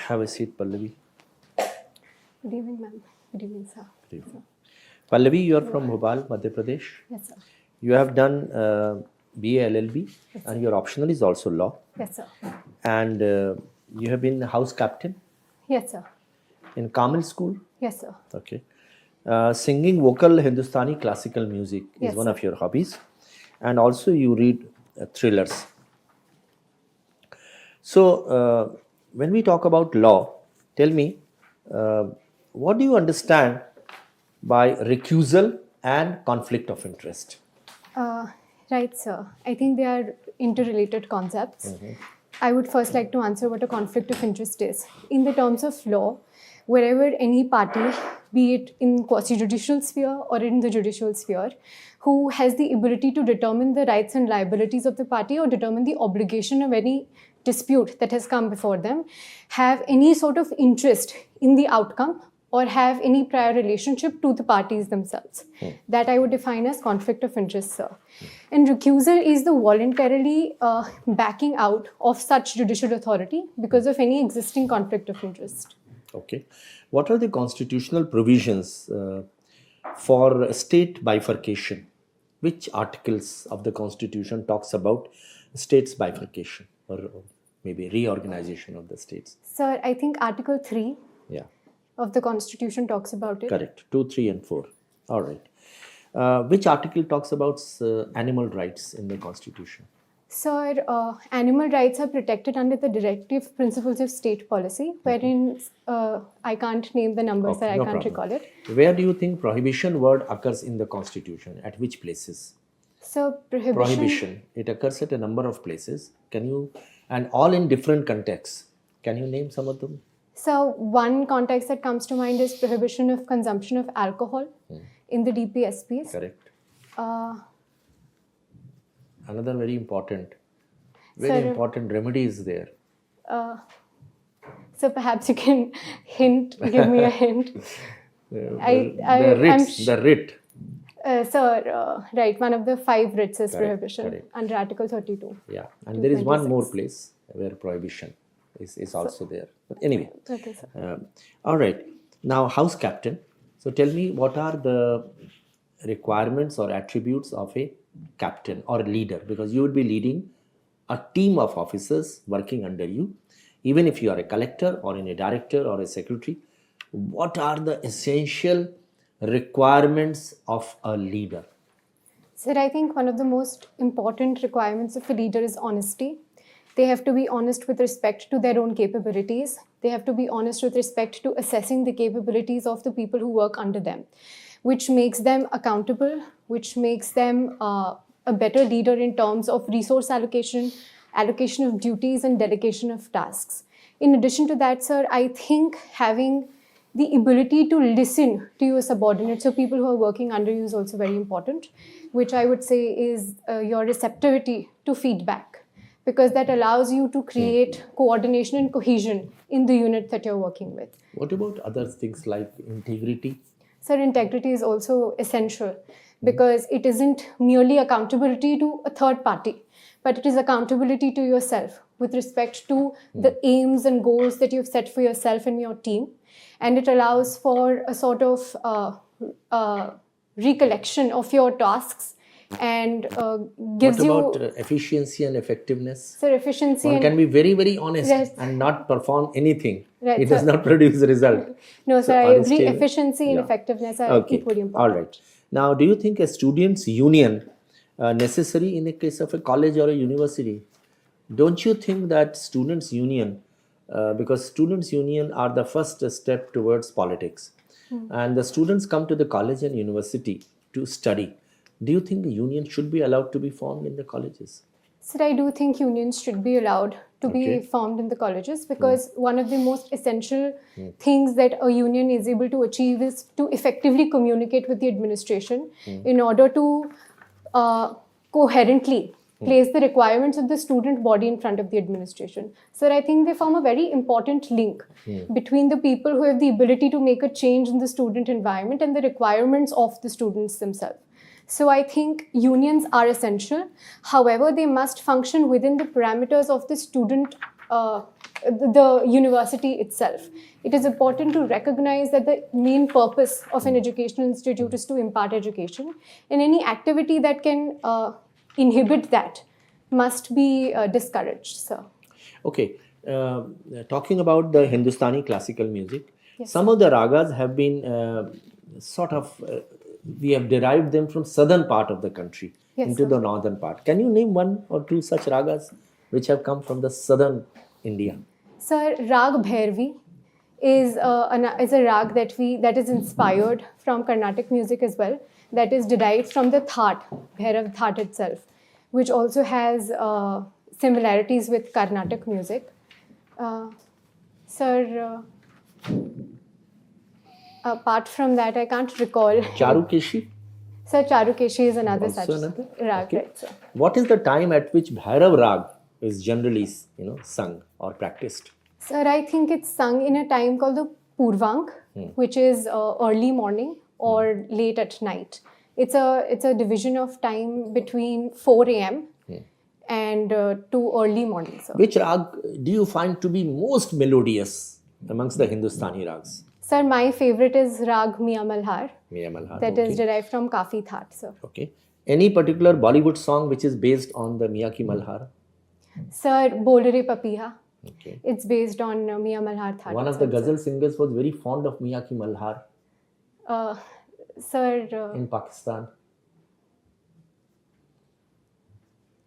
Have a seat, Pallavi. Good evening, ma'am. Good evening, sir. Good evening. Pallavi, you are from Bhopal, Madhya Pradesh. Yes, sir. You have done BA LLB, and your optional is also law. Yes, sir. And you have been house captain Yes, sir. in Kamil School. Yes, sir. Okay. Singing vocal Hindustani classical music is Yes, one sir. of your hobbies, and also you read thrillers. So, when we talk about law, tell me, what do you understand by recusal and conflict of interest? Right, sir. I think they are interrelated concepts. I would first like to answer what a conflict of interest is. In the terms of law, wherever any party, be it in quasi-judicial sphere or in the judicial sphere, who has the ability to determine the rights and liabilities of the party or determine the obligation of any dispute that has come before them, have any sort of interest in the outcome or have any prior relationship to the parties themselves. That I would define as conflict of interest, sir. And recusal is the voluntarily backing out of such judicial authority because of any existing conflict of interest. Okay. What are the constitutional provisions for state bifurcation? Which articles of the Constitution talks about states bifurcation or maybe reorganization of the states? Sir, I think Article 3 Yeah, of the Constitution talks about it. correct. 2, 3, and 4. All right. Which article talks about animal rights in the Constitution? Sir, animal rights are protected under the directive principles of state policy, wherein I can't name the numbers, Okay, I no can't problem. recall it. Where do you think prohibition word occurs in the Constitution? At which places? So Prohibition. It occurs at a number of places. Can you, and all in different contexts. Can you name some of them? So one context that comes to mind is prohibition of consumption of alcohol in the DPSPs. Correct. Uh, Another very important Sir, remedy is there. so perhaps you can give me a hint. The writ. Right, one of the 5 writs is Correct, prohibition correct. under Article 32. Yeah, and there is one 226. more place where prohibition is also there. But anyway, Okay, sir. all right. Now, house captain. So tell me, what are the requirements or attributes of a captain or leader? Because you would be leading a team of officers working under you, even if you are a collector or a director or a secretary. What are the essential requirements of a leader? Sir, I think one of the most important requirements of a leader is honesty. They have to be honest with respect to their own capabilities. They have to be honest with respect to assessing the capabilities of the people who work under them, which makes them accountable, which makes them a better leader in terms of resource allocation, allocation of duties, and delegation of tasks. In addition to that, sir, I think having the ability to listen to your subordinates, so people who are working under you, is also very important, which I would say is your receptivity to feedback, because that allows you to create coordination and cohesion in the unit that you're working with. What about other things like integrity? Sir, integrity is also essential because it isn't merely accountability to a third party, but it is accountability to yourself with respect to the aims and goals that you've set for yourself and your team. And it allows for a sort of recollection of your tasks and gives you... What about efficiency and effectiveness? Sir, efficiency One and... can be very, very honest Yes. and not perform anything. Right, It does sir. not produce a result. No, So sir, I agree. honesty- Efficiency and Yeah. effectiveness are Okay. equally All important. right. Now, do you think a students' union necessary in a case of a college or a university? Don't you think that students' union, because students' union are the first step towards politics, and the students come to the college and university to study. Do you think the union should be allowed to be formed in the colleges? Sir, I do think unions should be allowed to be Okay. formed in the colleges because one of the most essential things that a union is able to achieve is to effectively communicate with the administration in order to coherently place the requirements of the student body in front of the administration. Sir, I think they form a very important link between the people who have the ability to make a change in the student environment and the requirements of the students themselves. So I think unions are essential. However, they must function within the parameters of the student the university itself. It is important to recognize that the main purpose of an educational institute is to impart education, and any activity that can inhibit that must be discouraged, sir. Okay, talking about the Hindustani classical music, Yes, some of the ragas have been sort of, we have derived them from southern part of the country Yes, into sir. the northern part. Can you name one or two such ragas which have come from the southern India? Sir, Rag Bhairavi is a rag that is inspired from Carnatic music as well. That is derived from the Thaat, Bhairav Thaat itself, which also has similarities with Carnatic music. Sir, apart from that, I can't recall. Charukeshi? Sir, Charukeshi is another Also such another? rag, Okay. right, sir? What is the time at which Bhairav Rag is generally, sung or practiced? Sir, I think it's sung in a time called the Purvang, which is early morning or late at night. It's a division of time between 4 a.m. and to early morning, sir. Which rag do you find to be most melodious amongst the Hindustani rags? Sir, my favorite is Rag Mia Malhar. Mia Malhar. That Okay. is derived from Kafi Thaat, sir. Okay. Any particular Bollywood song which is based on the Mia ki Malhar? Sir, Bolere Papiha. Okay. It's based on Mia Malhar Thaat. One of the itself, ghazal singers was very fond of Mia ki Malhar sir. Sir, in Pakistan.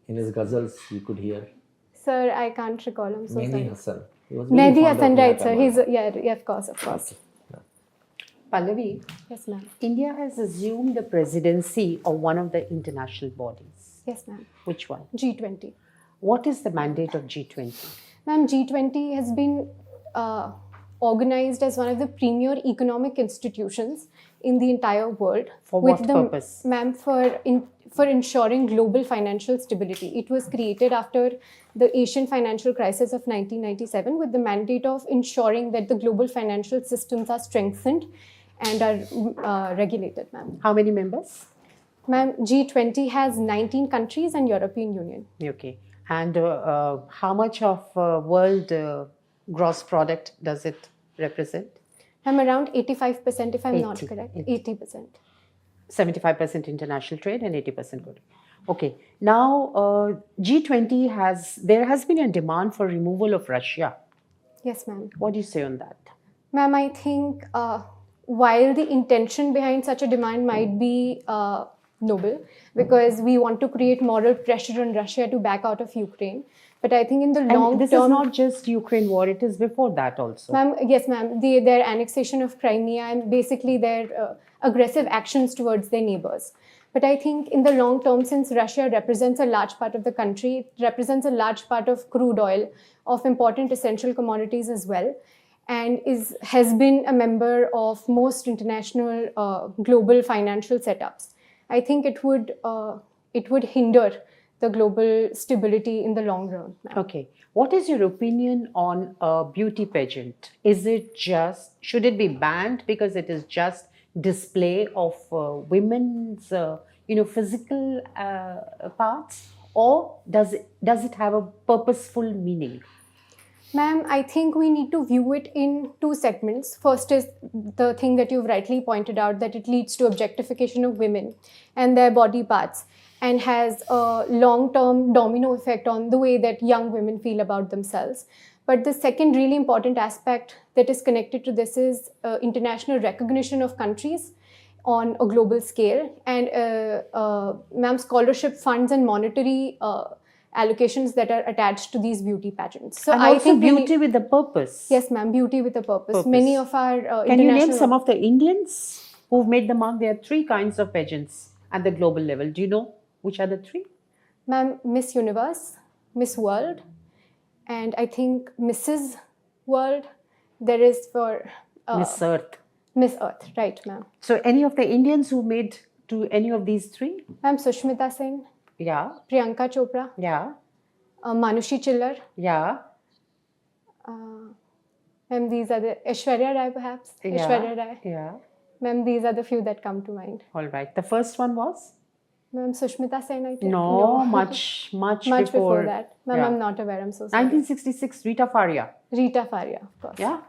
In his ghazals, you could hear sir, I can't recall. I'm so Mehdi sorry. Hassan. He was very Mehdi fond of Hassan, Mia right, ki sir. Malhar. Yeah, of course, of course. Pallavi, Yes, ma'am. India has assumed the presidency of one of the international bodies. Yes, ma'am. Which one? G20. What is the mandate of G20? Ma'am, G20 has been organized as one of the premier economic institutions in the entire world. For what purpose? Ma'am, for ensuring global financial stability. It was created after the Asian financial crisis of 1997 with the mandate of ensuring that the global financial systems are strengthened and are regulated, ma'am. How many members? Ma'am, G20 has 19 countries and European Union. Okay. And how much of world gross product does it represent? I'm around 85%, if I'm not 80, correct. 80. 80%. 75% international trade and 80% good. Okay. Now, G20 there has been a demand for removal of Russia. Yes, ma'am. What do you say on that? Ma'am, I think while the intention behind such a demand might be noble, because we want to create moral pressure on Russia to back out of Ukraine, but I think in the long And this term, is not just Ukraine war, it is before that also. ma'am, yes, ma'am, their annexation of Crimea and basically their aggressive actions towards their neighbors. But I think in the long term, since Russia represents a large part of the country, it represents a large part of crude oil, of important essential commodities as well, and has been a member of most international global financial setups. I think it would hinder the global stability in the long run. Ma'am. Okay. What is your opinion on a beauty pageant? Should it be banned because it is just display of women's, physical parts, or does it have a purposeful meaning? Ma'am, I think we need to view it in two segments. First is the thing that you've rightly pointed out, that it leads to objectification of women and their body parts and has a long-term domino effect on the way that young women feel about themselves. But the second really important aspect that is connected to this is international recognition of countries on a global scale, and ma'am, scholarship funds and monetary allocations that are attached to these beauty pageants. So And I also think beauty with a purpose. yes, ma'am, beauty with a purpose. Purpose. Many of our Can you name international- some of the Indians who've made the mark? There are 3 kinds of pageants at the global level. Do you know which are the 3? Ma'am, Miss Universe, Miss World, and I think Mrs. World. There is for Miss Earth. Miss Earth, right, ma'am. So any of the Indians who made to any of these 3? Ma'am, Sushmita Sen, Yeah, Priyanka Chopra, yeah, Manushi Chillar. yeah. Ma'am, these are the Aishwarya Rai, perhaps. Yeah, Aishwarya Rai. yeah. Ma'am, these are the few that come to mind. All right. The first one was? Ma'am, Sushmita Sen, I think. No, much Much before that. Ma'am, yeah. I'm not aware. I'm so sorry. 1966, Rita Faria. Rita Faria, of course. Yeah.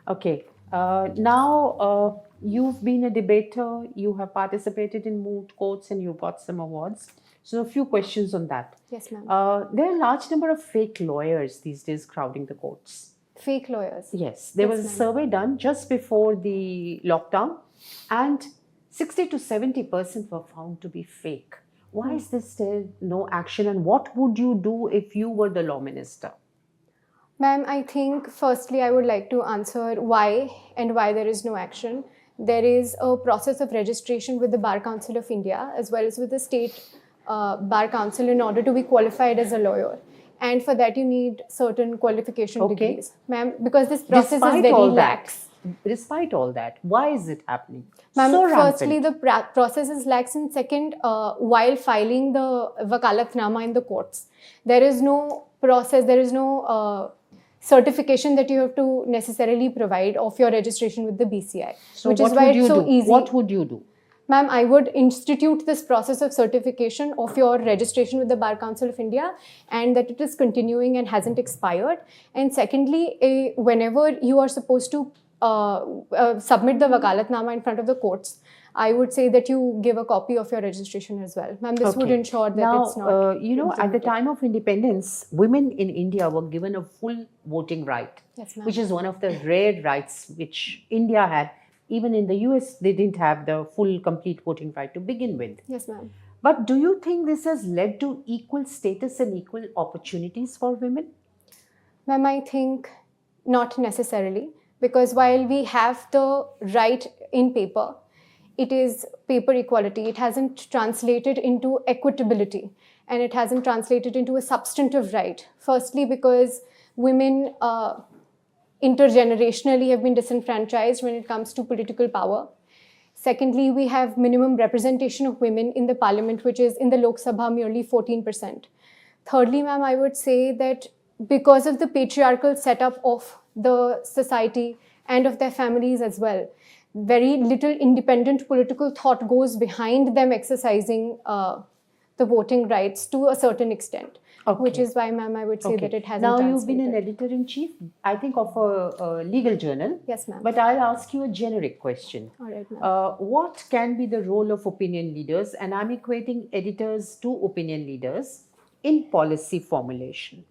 Okay. Now you've been a debater. You have participated in moot courts, and you got some awards. So a few questions on that. Yes, ma'am. There are a large number of fake lawyers these days crowding the courts. Fake lawyers. Yes, there was a ma'am. survey done just before the lockdown, and 60 to 70% were found to be fake. Why is there still no action, and what would you do if you were the law minister? Ma'am, I think firstly I would like to answer why and why there is no action. There is a process of registration with the Bar Council of India as well as with the state Bar Council in order to be qualified as a lawyer. And for that you need certain qualification Okay. degrees. Ma'am, because this process Despite is very all lax. Despite all that, why is it happening? Ma'am, So firstly, rampant. the process is lax, and second, while filing the wakalatnama in the courts, there is no process, there is no certification that you have to necessarily provide of your registration with the BCI, So which what is why would it's you so do? easy. What would you do? Ma'am, I would institute this process of certification of your registration with the Bar Council of India, and that it is continuing and hasn't expired. And secondly, whenever you are supposed to submit the wakalatnama in front of the courts, I would say that you give a copy of your registration as well. Ma'am, this would Okay. ensure that Now, it's not. at the implemented. time of independence, women in India were given a full voting right, Yes, ma'am. which is one of the rare rights which India had. Even in the US, they didn't have the full, complete voting right to begin with. Yes, ma'am. But do you think this has led to equal status and equal opportunities for women? Ma'am, I think not necessarily, because while we have the right in paper, it is paper equality. It hasn't translated into equitability, and it hasn't translated into a substantive right. Firstly, because women intergenerationally have been disenfranchised when it comes to political power. Secondly, we have minimum representation of women in the parliament, which is in the Lok Sabha merely 14%. Thirdly, ma'am, I would say that because of the patriarchal setup of the society and of their families as well, very little independent political thought goes behind them exercising the voting rights to a certain extent. Okay. Which is why, ma'am, I would say that it hasn't Now, translated. you've been an editor-in-chief, I think, of a legal journal. Yes, ma'am. But I'll ask you a generic question. All right, ma'am. What can be the role of opinion leaders, and I'm equating editors to opinion leaders, in policy formulation?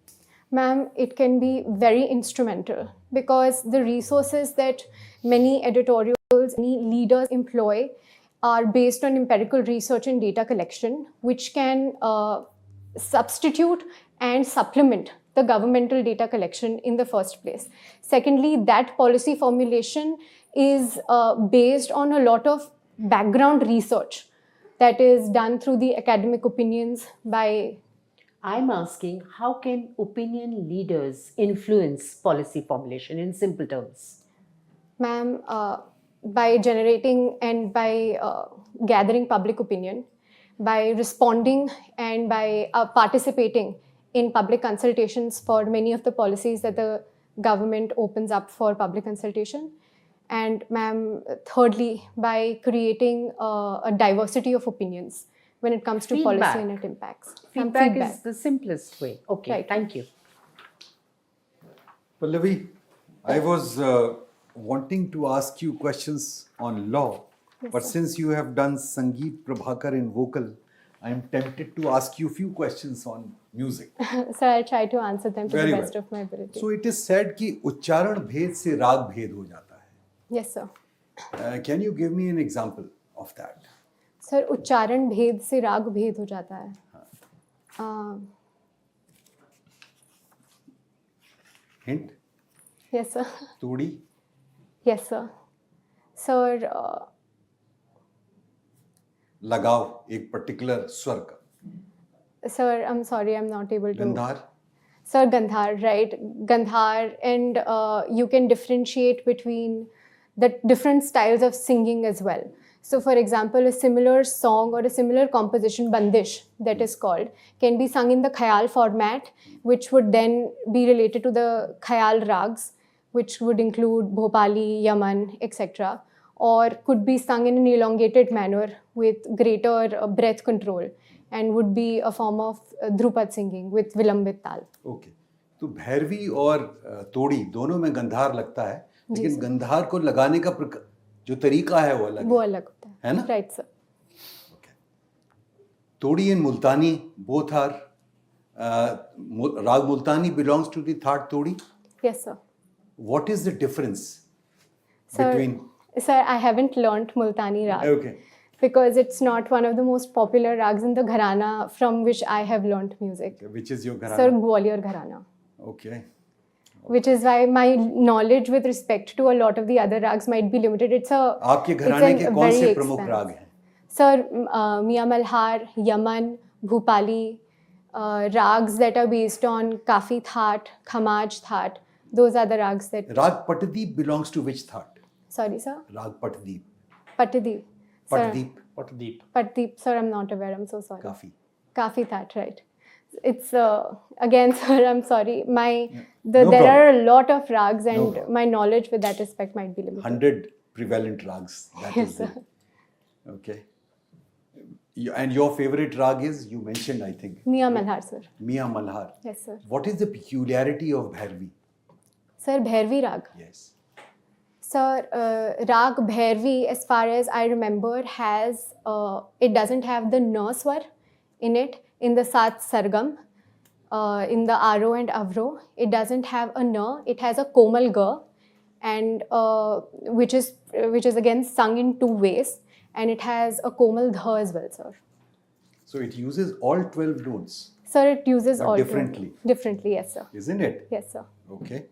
Ma'am, it can be very instrumental because the resources that many editorials, many leaders employ are based on empirical research and data collection, which can substitute and supplement the governmental data collection in the first place. Secondly, that policy formulation is based on a lot of background research that is done through the academic opinions by. I'm asking, how can opinion leaders influence policy formulation in simple terms? Ma'am, by generating and by gathering public opinion, by responding and by participating in public consultations for many of the policies that the government opens up for public consultation. And ma'am, thirdly, by creating a diversity of opinions when it comes to Feedback. policy and its impacts. Feedback is the simplest way. Okay, Right. thank you. Pallavi, I was wanting to ask you questions on law, but since you have done Sangeet Prabhakar in vocal, I am tempted to ask you a few questions on music. So I'll try to answer them to Very the best well. of my ability. So it is said कि उच्चारण भेद से राग भेद हो जाता Yes, sir. है. Can you give me an example of that? Sir, उच्चारण भेद से राग भेद हो जाता है. Hint? Yes, sir. तोड़ी? Yes, sir. Sir, लगाव एक particular स्वर का. sir, I'm sorry, I'm not able to. Gandhar? Sir, Gandhar, right? Gandhar, and you can differentiate between the different styles of singing as well. So, for example, a similar song or a similar composition, bandish, that is called, can be sung in the khayal format, which would then be related to the khayal rags, which would include Bhopali, Yaman, etc. or could be sung in an elongated manner with greater breath control, and would be a form of Drupad singing with Vilambit Tal. Okay तो भैरवी और तोड़ी दोनों में गंधार लगता है, लेकिन गंधार को लगाने का जो तरीका है वो अलग होता है ना? Right sir. Todi and Multani both are Rag Multani belongs to the third Todi. Yes, sir. What is the difference Sir, between? Sir, I haven't learnt Multani Rag. Okay. Because it's not one of the most popular rags in the gharana from which I have learnt music. Which is your gharana? Sir, Gwalior Gharana. Okay. Which is why my knowledge with respect to a lot of the other rags might be limited. आपके घराने के कौन से प्रमुख राग हैं? Sir, Miya Malhar, Yaman, Bhupali, rags that are based on Kafi Thaat, Khamaj Thaat. Those are the rags that... Rag Patdeep belongs to which Thaat? Sorry, sir? Rag Patdeep. Patdeep. Patdeep. Patdeep, sir, I'm not aware. I'm so sorry. Kafi. Kafi Thaat, right. It's, again, sir, I'm sorry. No there problem. are a lot of rags and No my knowledge with that respect might be limited. 100 prevalent rags. That Yes, is sir. Okay. And your favorite rag is, you mentioned, I think. Miya Malhar, sir. Miya Malhar. Yes, sir. What is the peculiarity of Bhairavi? Sir, Bhairavi rag. Yes. Sir, rag Bhairavi, as far as I remember, has, it doesn't have the na swar in it, in the Sat Sargam, in the Aro and Avro. It doesn't have a na, it has a komal ga, and which is again sung in two ways, and it has a komal dha as well, sir. So it uses all 12 notes. Sir, it uses But all differently. Differently, yes, sir. Isn't it? Yes, sir. Okay.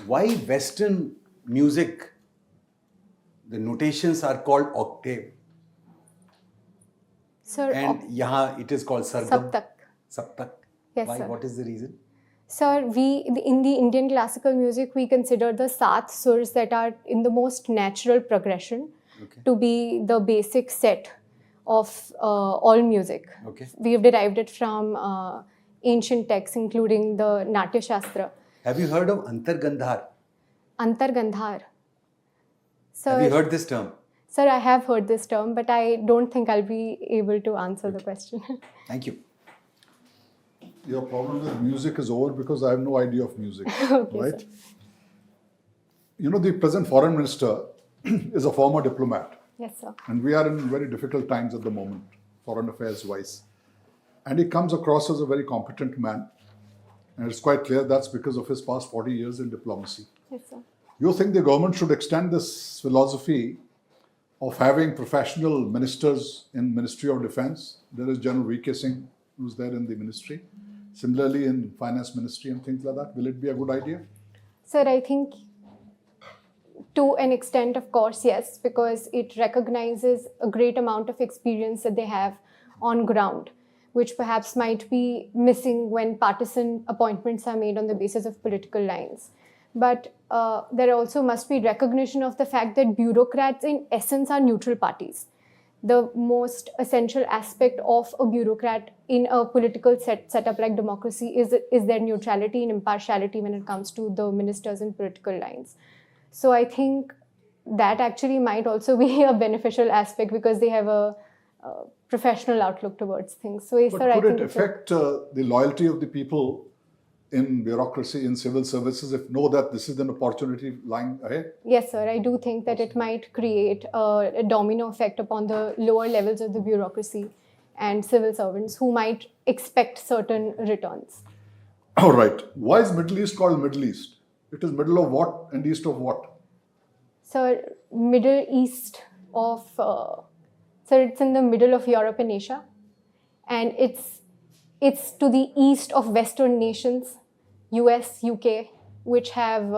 Why Western music, the notations are called octave? Sir, And yahan it is called sargam. Saptak. Saptak. Yes, Why? sir. What is the reason? Sir, in the Indian classical music, we consider the Sat Surs that are in the most natural progression to be the basic set of all music. Okay. We have derived it from ancient texts, including the Natya Shastra. Have you heard of Antargandhar? Antargandhar. Sir, Have you heard this term? Sir, I have heard this term, but I don't think I'll be able to answer the question. Thank you. Your problem with music is over because I have no idea of music, Okay, right? sir. You know, the present foreign minister is a former diplomat, Yes, sir. and we are in very difficult times at the moment, foreign affairs wise. And he comes across as a very competent man, and it's quite clear that's because of his past 40 years in diplomacy. Yes, sir. You think the government should extend this philosophy of having professional ministers in Ministry of Defense? There is General V.K. Singh, who's there in the ministry. Similarly, in Finance Ministry and things like that. Will it be a good idea? Sir, I think to an extent, of course, yes, because it recognizes a great amount of experience that they have on ground, which perhaps might be missing when partisan appointments are made on the basis of political lines. But there also must be recognition of the fact that bureaucrats in essence are neutral parties. The most essential aspect of a bureaucrat in a political setup like democracy is their neutrality and impartiality when it comes to the ministers and political lines. So I think that actually might also be a beneficial aspect because they have a professional outlook towards things. So yes, But sir, I could think it affect the loyalty of the people in bureaucracy, in civil services, if know that this is an opportunity lying ahead? Yes, sir. I do think that it might create a domino effect upon the lower levels of the bureaucracy and civil servants who might expect certain returns. All right. Why is Middle East called Middle East? It is middle of what and east of what? Sir, Middle East of... sir, it's in the middle of Europe and Asia. And it's to the east of Western nations, US, UK, which have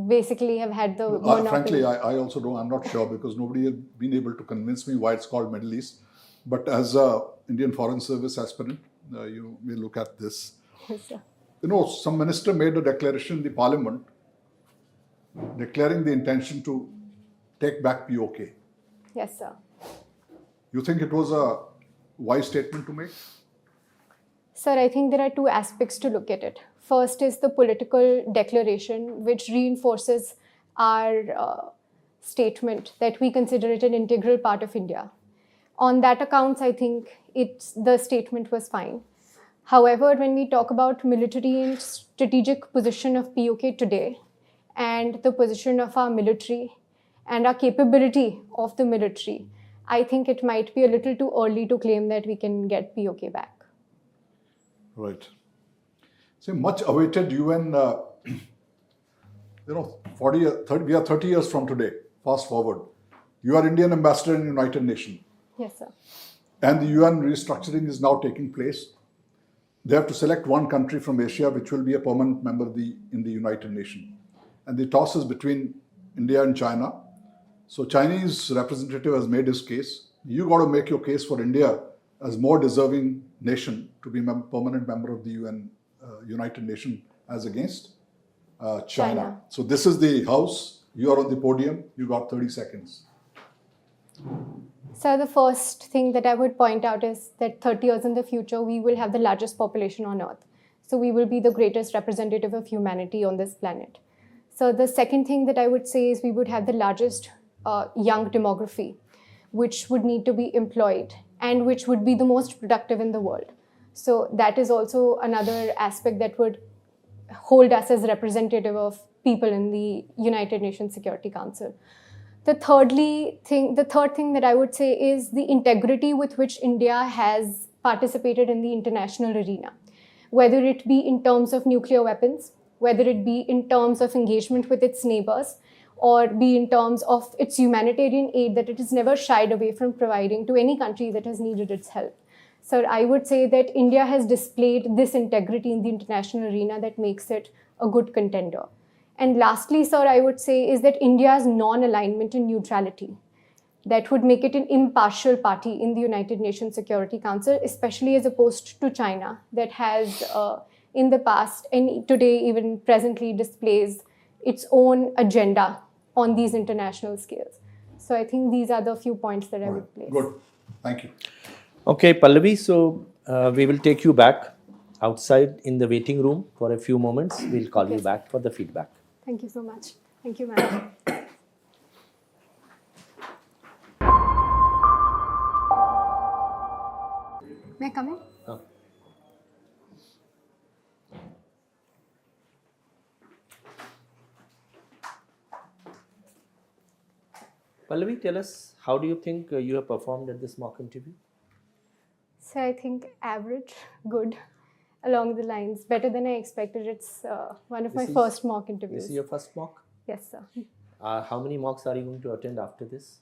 basically have had the monopoly. Frankly, I also don't, I'm not sure because nobody has been able to convince me why it's called Middle East. But as an Indian Foreign Service aspirant, you may look at this. Yes, sir. You know, some minister made a declaration in the parliament declaring the intention to take back POK. Yes, sir. You think it was a wise statement to make? Sir, I think there are two aspects to look at it. First is the political declaration, which reinforces our statement that we consider it an integral part of India. On that accounts, I think the statement was fine. However, when we talk about military and strategic position of POK today, and the position of our military and our capability of the military, I think it might be a little too early to claim that we can get POK back. Right. So much awaited UN, 30, we are 30 years from today, fast forward. You are Indian ambassador in United Nations. Yes, sir. And the UN restructuring is now taking place. They have to select one country from Asia which will be a permanent member in the United Nations. And the toss is between India and China. So Chinese representative has made his case. You got to make your case for India as more deserving nation to be permanent member of the United Nations as against China. So this is the house. You are on the podium. You got 30 seconds. So the first thing that I would point out is that 30 years in the future, we will have the largest population on Earth. So we will be the greatest representative of humanity on this planet. So the second thing that I would say is we would have the largest young demography, which would need to be employed and which would be the most productive in the world. So that is also another aspect that would hold us as representative of people in the United Nations Security Council. The third thing that I would say is the integrity with which India has participated in the international arena, whether it be in terms of nuclear weapons, whether it be in terms of engagement with its neighbors, or be in terms of its humanitarian aid that it has never shied away from providing to any country that has needed its help. So I would say that India has displayed this integrity in the international arena that makes it a good contender. And lastly, sir, I would say is that India's non-alignment and neutrality that would make it an impartial party in the United Nations Security Council, especially as opposed to China that has in the past and today even presently displays its own agenda on these international scales. So I think these are the few points that I would place. Good. Thank you. Okay, Pallavi, so we will take you back outside in the waiting room for a few moments. We'll call you back for the feedback. Thank you so much. Thank you, madam. May I come in? Pallavi, tell us, how do you think you have performed at this mock interview? So I think average, good, along the lines, better than I expected. It's one of my first mock interviews. This is your first mock? Yes, sir. How many mocks are you going to attend after this?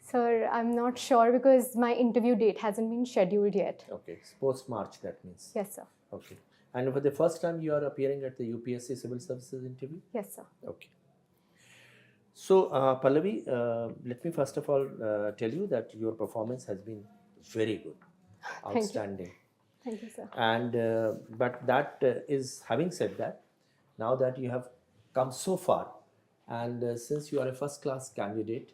Sir, I'm not sure because my interview date hasn't been scheduled yet. Okay, it's post-March, that means. Yes, sir. Okay. And for the first time you are appearing at the UPSC Civil Services interview? Yes, sir. Okay. So, Pallavi, let me first of all tell you that your performance has been very good, outstanding. Thank you, sir. And but that is, having said that, now that you have come so far, and since you are a first-class candidate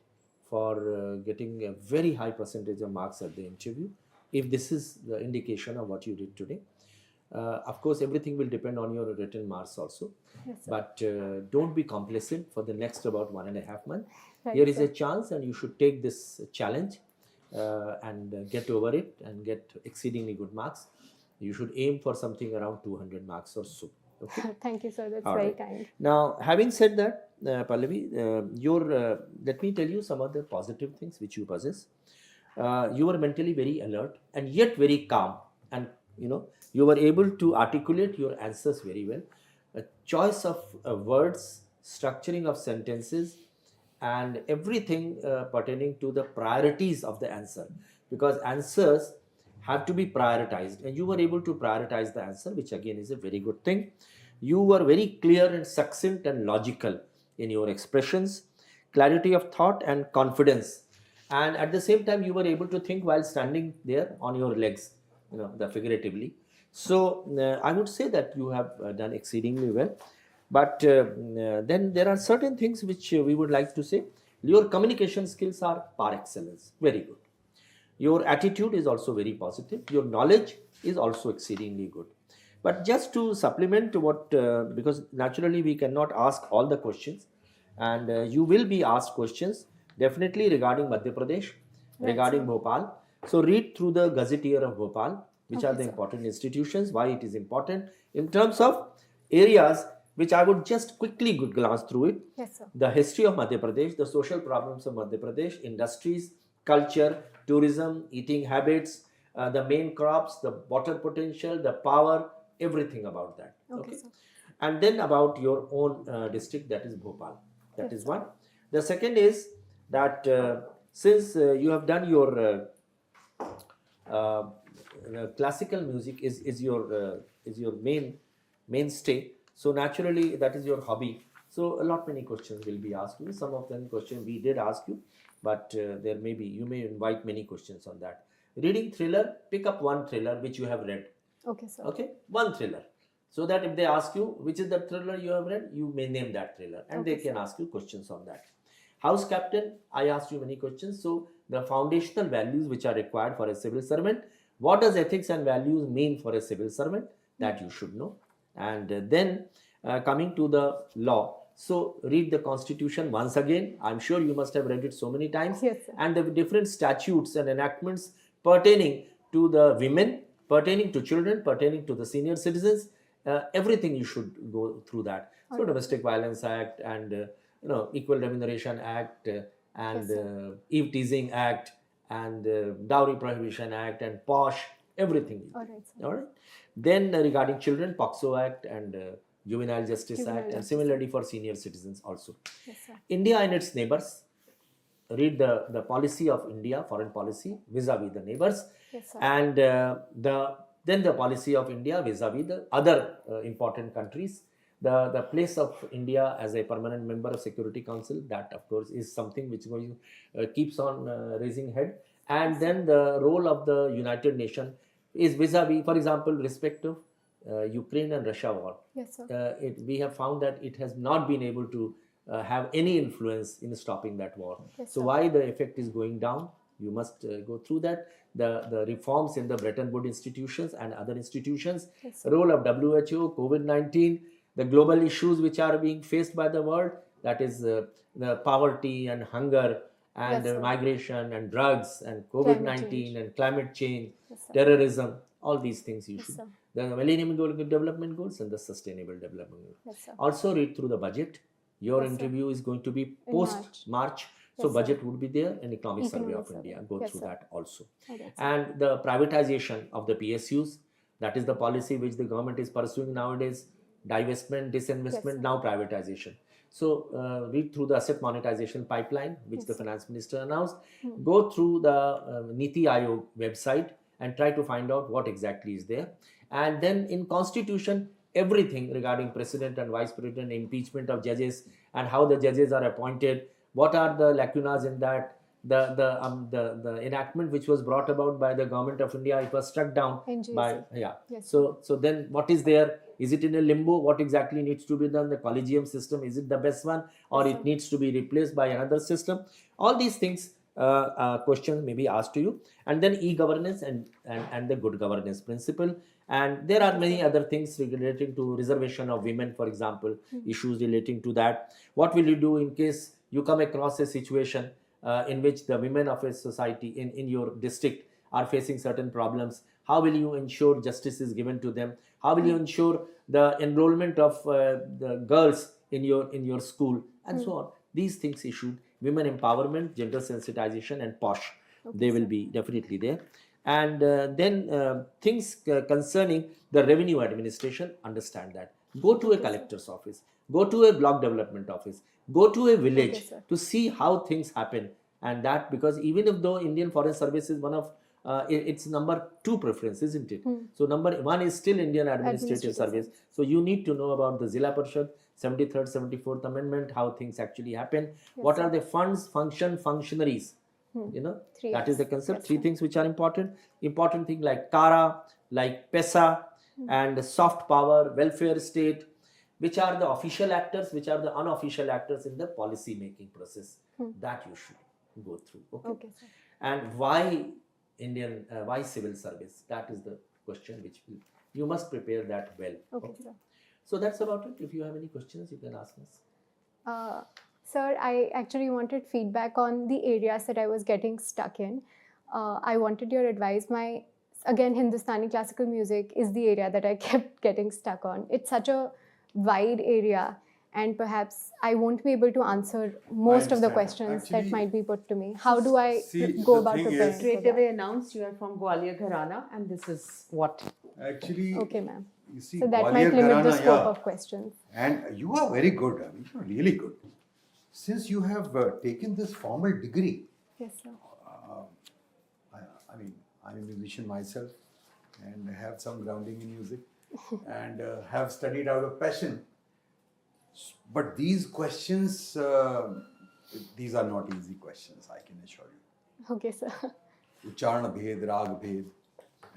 for getting a very high percentage of marks at the interview, if this is the indication of what you did today, of course, everything will depend on your written marks also. Yes, sir. But don't be complacent for the next about 1.5 months. Right, Here is sir. a chance, and you should take this challenge and get over it and get exceedingly good marks. You should aim for something around 200 marks or so. Okay. Thank you, sir. That's All very right. kind. Now, having said that, Pallavi, let me tell you some of the positive things which you possess. You were mentally very alert and yet very calm, and you were able to articulate your answers very well. A choice of words, structuring of sentences, and everything pertaining to the priorities of the answer, because answers have to be prioritized, and you were able to prioritize the answer, which again is a very good thing. You were very clear and succinct and logical in your expressions, clarity of thought and confidence, and at the same time you were able to think while standing there on your legs, figuratively. So I would say that you have done exceedingly well. But then there are certain things which we would like to say. Your communication skills are par excellence, very good. Your attitude is also very positive. Your knowledge is also exceedingly good. But just to supplement what, because naturally we cannot ask all the questions, and you will be asked questions definitely regarding Madhya Pradesh, regarding sir. Bhopal. So read through the Gazetteer of Bhopal, which are Okay, the sir. important institutions, why it is important in terms of areas which I would just quickly glance through it. Yes, sir. The history of Madhya Pradesh, the social problems of Madhya Pradesh, industries, culture, tourism, eating habits, the main crops, the water potential, the power, everything about that. Okay, sir. And then about your own district, that is Bhopal. That Yes, is sir. one. The second is that since you have done your uh, classical music is your mainstay, so naturally that is your hobby. So a lot many questions will be asked you. Some of them questions we did ask you, but there may be, you may invite many questions on that. Reading thriller, pick up one thriller which you have read. Okay, sir. Okay, one thriller, so that if they ask you which is the thriller you have read, you may name that thriller, and Okay, they can sir. ask you questions on that. House captain, I asked you many questions. So the foundational values which are required for a civil servant, what does ethics and values mean for a civil servant, that you should know. And then coming to the law, so read the constitution once again. I'm sure you must have read it so many times. Yes, sir. And the different statutes and enactments pertaining to the women, pertaining to children, pertaining to the senior citizens, everything you should go through that. So Alright. Domestic Violence Act, and Equal Remuneration Act, and Yes, sir. Eve Teasing Act, and Dowry Prohibition Act, and POSH, everything. All right, sir. All right. Then regarding children, POXO Act, and Juvenile Justice Juvenile Act, and Justice similarly for senior citizens also. Yes, sir. India and its neighbors, read the policy of India, foreign policy vis-a-vis the neighbors, Yes, sir. and then the policy of India vis-a-vis the other important countries. The place of India as a permanent member of Security Council, that of course is something which going keeps on raising head. And then the role of the United Nations is vis-a-vis, for example, respect of Ukraine and Russia war. Yes, sir. We have found that it has not been able to have any influence in stopping that war. Yes, So sir. why the effect is going down, you must go through that. The reforms in the Bretton Woods institutions and other institutions, Yes, sir. role of WHO, COVID-19, the global issues which are being faced by the world, that is the poverty and hunger, and Yes, sir. migration and drugs and Climate COVID-19 change. and climate change, Yes, sir. terrorism, all these things you Yes, should. sir. The Millennium Development Goals and the Sustainable Development Goals. Yes, sir. Also read through the budget. Your Yes, sir. interview is going to be In post March. So Yes, sir. budget would be there, and Economic Survey Economic of India. survey. Go Yes, through sir. that also. All right, sir. And the privatization of the PSUs, that is the policy which the government is pursuing nowadays. Divestment, disinvestment, Yes, sir. now privatization. So read through the asset monetization pipeline which Yes, the sir. finance minister announced. Go through the Niti Aayog website and try to find out what exactly is there. And then in constitution, everything regarding president and vice president, impeachment of judges, and how the judges are appointed, what are the lacunas in that. The enactment which was brought about by the government of India, it was struck down NGSC. by, yeah. Yes, So then what is there? Is it in a limbo? What exactly needs to be done? The collegium system, is it the best one, or Yes, it sir. needs to be replaced by another system? All these things, questions may be asked to you. And then e-governance and the good governance principle. And there are many other things relating to reservation of women, for example, issues relating to that. What will you do in case you come across a situation in which the women of a society in your district are facing certain problems? How will you ensure justice is given to them? How will you ensure the enrollment of the girls in your school, and so on? These things issued. Women empowerment, gender sensitization, and POSH. They will be definitely there. And then things concerning the revenue administration, understand that. Go to a collector's office, go to a block development office, go to a village sir. to see how things happen. And that, because even if though Indian Foreign Service is one of it's number 2 preference, isn't it? So number 1 is still Indian Administrative Service. So you need to know about the Zilla Parishad, 73rd, 74th Amendment, how things actually happen. What are the funds, functionaries? Three That is the Fs. concept. Yes, 3 sir. things which are important. Important thing like Kara, like PESA, and soft power, welfare state, which are the official actors, which are the unofficial actors in the policy making process. That you should go through. Okay. Okay, sir. And why why civil service? That is the question which will, you must prepare that well. Okay, sir. So that's about it. If you have any questions, you can ask us. Sir, I actually wanted feedback on the areas that I was getting stuck in. I wanted your advice. Again, Hindustani classical music is the area that I kept getting stuck on. It's such a wide area, and perhaps I won't be able to answer most of the understand. questions that Actually, might be put to me. How do I see, go the about thing is- preparing for Straight that? away announce you are from Gwalior Gharana and this is what. Actually, Okay, ma'am. you see, So that Gwalior might limit the Gharana, scope yeah. of questions. And you are very good. I mean, you're really good. Since you have taken this formal degree, Yes, sir. I mean, I'm a musician myself and have some grounding in music and have studied out of passion. But these questions, these are not easy questions, I can assure you. Okay, sir. Ucharana bhed, rag bhed,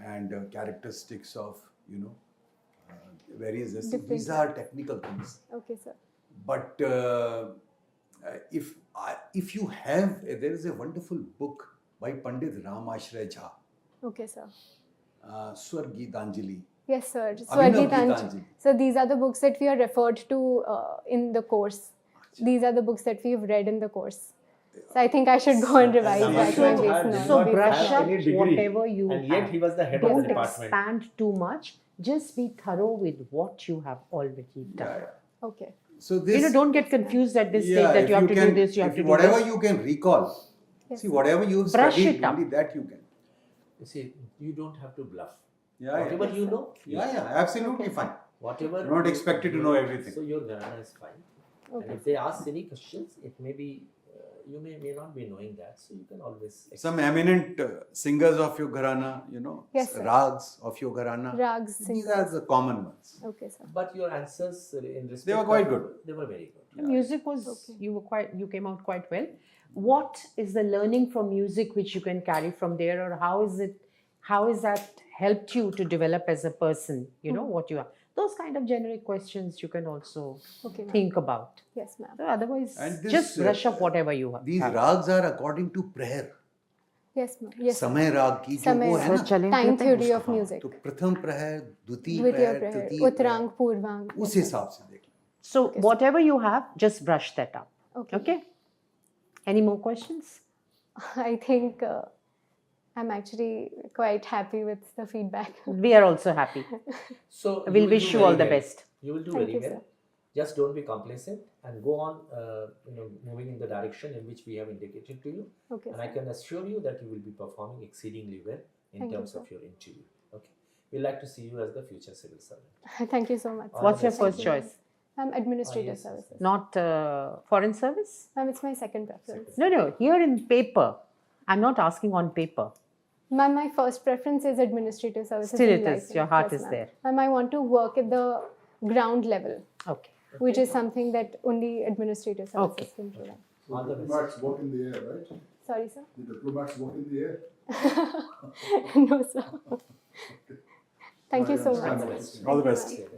and characteristics of, various. Different These are technical things. Okay, sir. But if you have, there is a wonderful book by Pandit Ram Ashray Jha, Okay, sir. Swar Geetanjali. Yes, sir. Abhinav Swargitanjali. Geetanjali. So these are the books that we are referred to in the course. These are the books that we've read in the course. So I think I should go and revise Ramaswamy back my had- base did knowledge. So not brush have up any degree, whatever you and yet have. he was the head of the Don't department. expand too much. Just be thorough with what you have already done. Okay. So this, Don't get confused at this stage that if you have to can, do this, you have if to do whatever this. you can recall. Yes, See, sir. whatever you've Brush studied, it up. only that you can. You see, you don't have to bluff. Yeah, Whatever yeah. you know, Absolutely fine. whatever. You're not expected to know everything. So your Gharana is fine. And Okay. if they ask any questions, it may be, you may not be knowing that. So you can always. Some eminent singers of your gharana, Yes, sir. rags of your gharana. Rags, These singers. are the common ones. Okay, sir. But your answers in respect. They were quite of- good. They were very good. The music was Okay. you came out quite well. What is the learning from music which you can carry from there, or how is that helped you to develop as a person? What you are. Those kind of generic questions you can also Okay, ma'am. think about. Yes, ma'am. So otherwise, And this, just brush up whatever you have. These rags are according to prayer. Yes, ma'am. Yes, sir. समय राग की जो समय वो है राग. ना, Time theory of music. तो प्रथम प्रहर, द्वितीय Dvitiya प्रहर, Prahar, तृतीय Uttarang, प्रहर, Purvang. उस Yes, sir. हिसाब से देख लो. So whatever you have, just brush that up. Okay. Any more questions? I think I'm actually quite happy with the feedback. We are also happy. So We'll will wish do you all very the well. best. You will do Thank very you, well. sir. Just don't be complacent and go on, moving in the direction in which we have indicated to you. Okay, And I sir. can assure you that you will be performing exceedingly well in Thank you, terms sir. of your interview. Okay. We'd like to see you as the future civil servant. Thank you so much. All What's the your best. first choice? Administrative yes, services. Not foreign service? Ma'am, it's my second preference. No. Here in paper, I'm not asking on paper. Ma'am, my first preference is administrative services. Still in it is. life. Your heart Yes, is ma'am. there. Ma'am, I want to work at the ground level, Okay. which is something that only administrative services Okay. can provide. All the best. Diplomats work in the air, right? Sorry, sir. The diplomats work in the air. No, sir. Thank you so I much. understand. All the Thank you, best. ma'am.